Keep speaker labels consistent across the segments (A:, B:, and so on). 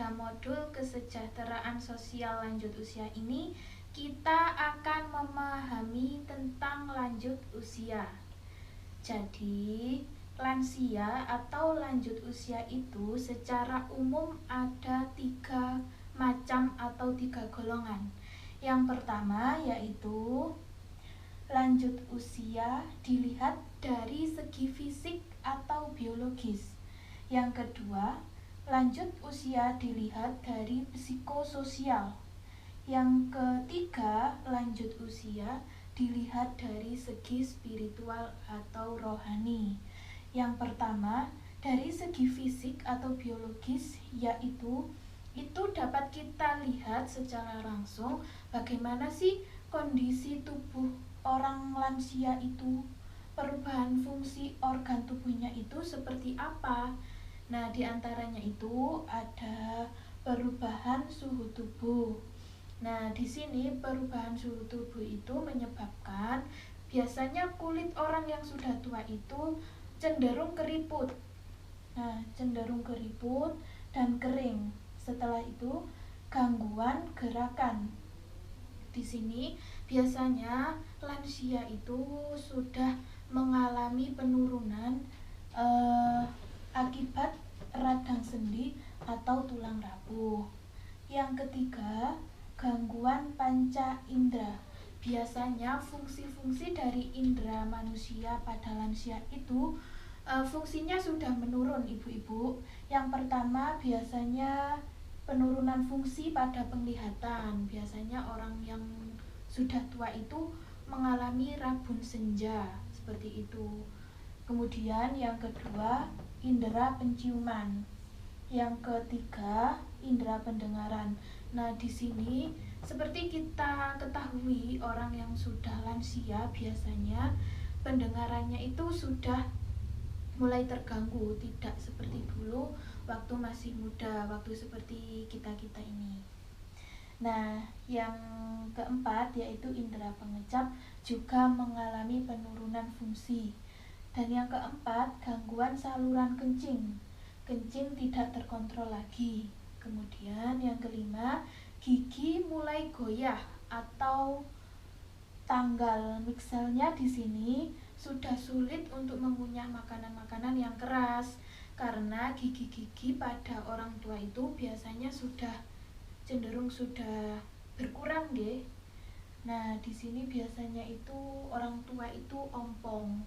A: pada modul kesejahteraan sosial lanjut usia ini, kita akan memahami tentang lanjut usia. Jadi, lansia atau lanjut usia itu secara umum ada 3 macam atau 3 golongan. Yang pertama yaitu lanjut usia dilihat dari segi fisik atau biologis. Yang kedua, lanjut usia dilihat dari psikososial. Yang ketiga, lanjut usia dilihat dari segi spiritual atau rohani. Yang pertama, dari segi fisik atau biologis, yaitu itu dapat kita lihat secara langsung bagaimana sih kondisi tubuh orang lansia itu, perubahan fungsi organ tubuhnya itu seperti apa. Nah, diantaranya itu ada perubahan suhu tubuh. Nah, di sini perubahan suhu tubuh itu menyebabkan biasanya kulit orang yang sudah tua itu cenderung keriput. Nah, cenderung keriput dan kering. Setelah itu, gangguan gerakan. Di sini biasanya lansia itu sudah mengalami penurunan akibat radang sendi atau tulang rapuh. Yang ketiga, gangguan panca indera. Biasanya fungsi-fungsi dari indera manusia pada lansia itu fungsinya sudah menurun, ibu-ibu. Yang pertama biasanya penurunan fungsi pada penglihatan. Biasanya orang yang sudah tua itu mengalami rabun senja, seperti itu. Kemudian yang kedua, indera penciuman. Yang ketiga, indera pendengaran. Nah, di sini seperti kita ketahui, orang yang sudah lansia biasanya pendengarannya itu sudah mulai terganggu, tidak seperti dulu waktu masih muda, waktu seperti kita-kita ini. Nah, yang keempat yaitu indera pengecap juga mengalami penurunan fungsi. Dan yang keempat, gangguan saluran kencing. Kencing tidak terkontrol lagi. Kemudian yang kelima, gigi mulai goyah atau tanggal. Misalnya di sini sudah sulit untuk mengunyah makanan-makanan yang keras karena gigi-gigi pada orang tua itu biasanya cenderung sudah berkurang deh. Nah, di sini biasanya itu orang tua itu ompong.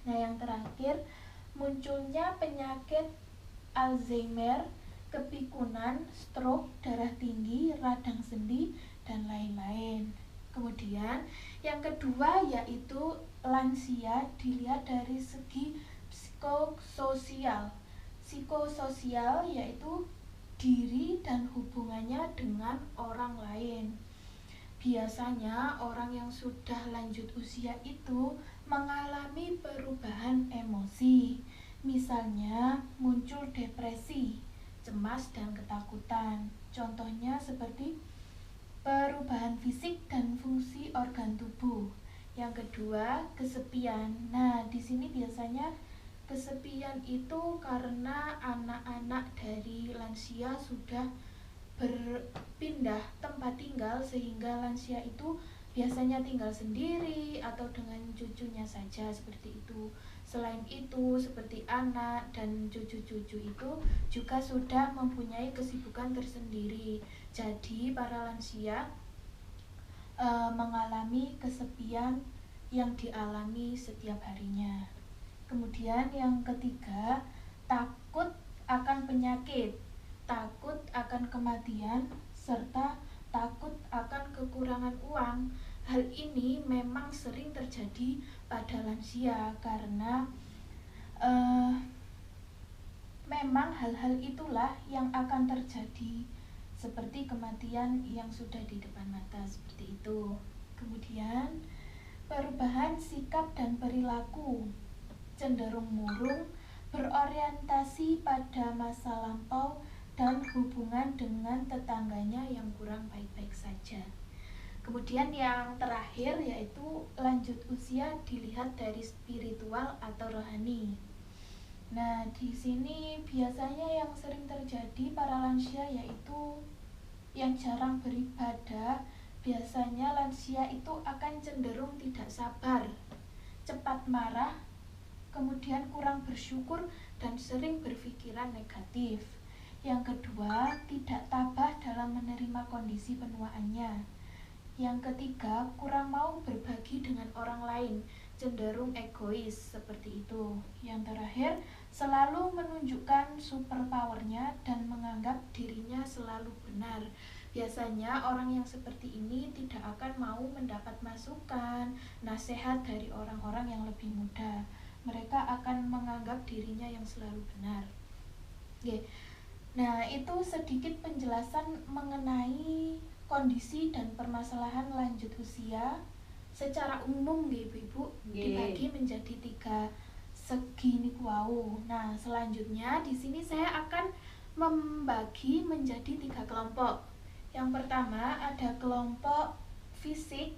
A: Nah, yang terakhir, munculnya penyakit Alzheimer, kepikunan, stroke, darah tinggi, radang sendi, dan lain-lain. Kemudian yang kedua yaitu lansia dilihat dari segi psikososial. Psikososial yaitu diri dan hubungannya dengan orang lain. Biasanya orang yang sudah lanjut usia itu mengalami perubahan emosi. Misalnya muncul depresi, cemas dan ketakutan. Contohnya seperti perubahan fisik dan fungsi organ tubuh. Yang kedua, kesepian. Nah, di sini biasanya kesepian itu karena anak-anak dari lansia sudah berpindah tempat tinggal sehingga lansia itu biasanya tinggal sendiri atau dengan cucunya saja, seperti itu. Selain itu, seperti anak dan cucu-cucu itu juga sudah mempunyai kesibukan tersendiri. Jadi para lansia mengalami kesepian yang dialami setiap harinya. Kemudian yang ketiga, takut akan penyakit, takut akan kematian, serta takut akan kekurangan uang. Hal ini memang sering terjadi pada lansia karena memang hal-hal itulah yang akan terjadi, seperti kematian yang sudah di depan mata, seperti itu. Kemudian perubahan sikap dan perilaku, cenderung murung, berorientasi pada masa lampau, dan hubungan dengan tetangganya yang kurang baik-baik saja. Kemudian yang terakhir yaitu lanjut usia dilihat dari spiritual atau rohani. Nah, di sini biasanya yang sering terjadi para lansia yaitu yang jarang beribadah. Biasanya lansia itu akan cenderung tidak sabar, cepat marah, kemudian kurang bersyukur dan sering berpikiran negatif. Yang kedua, tidak tabah dalam menerima kondisi penuaannya. Yang ketiga, kurang mau berbagi dengan orang lain, cenderung egois seperti itu. Yang terakhir, selalu menunjukkan super powernya dan menganggap dirinya selalu benar. Biasanya orang yang seperti ini tidak akan mau mendapat masukan, nasihat dari orang-orang yang lebih muda. Mereka akan menganggap dirinya yang selalu benar. Oke. Nah, itu sedikit penjelasan mengenai kondisi dan permasalahan lanjut usia secara umum nggih Ibu-ibu, dibagi menjadi 3 segi niku wau. Nah, selanjutnya di sini saya akan membagi menjadi 3 kelompok. Yang pertama ada kelompok fisik,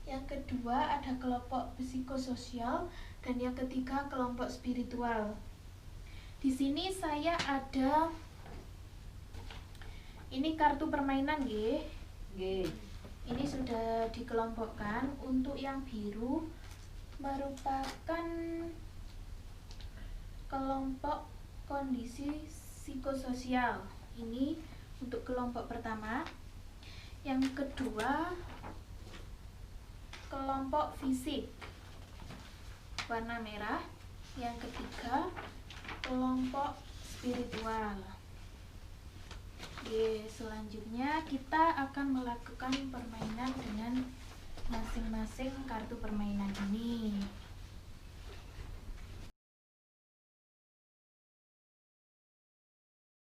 A: yang kedua ada kelompok psikososial, dan yang ketiga kelompok spiritual. Di sini saya ada ini kartu permainan nggih. Ini sudah dikelompokkan. Untuk yang biru merupakan kelompok kondisi psikososial. Ini untuk kelompok pertama. Yang kedua kelompok fisik warna merah. Yang ketiga kelompok spiritual. Oke, selanjutnya kita akan melakukan permainan dengan masing-masing kartu permainan ini.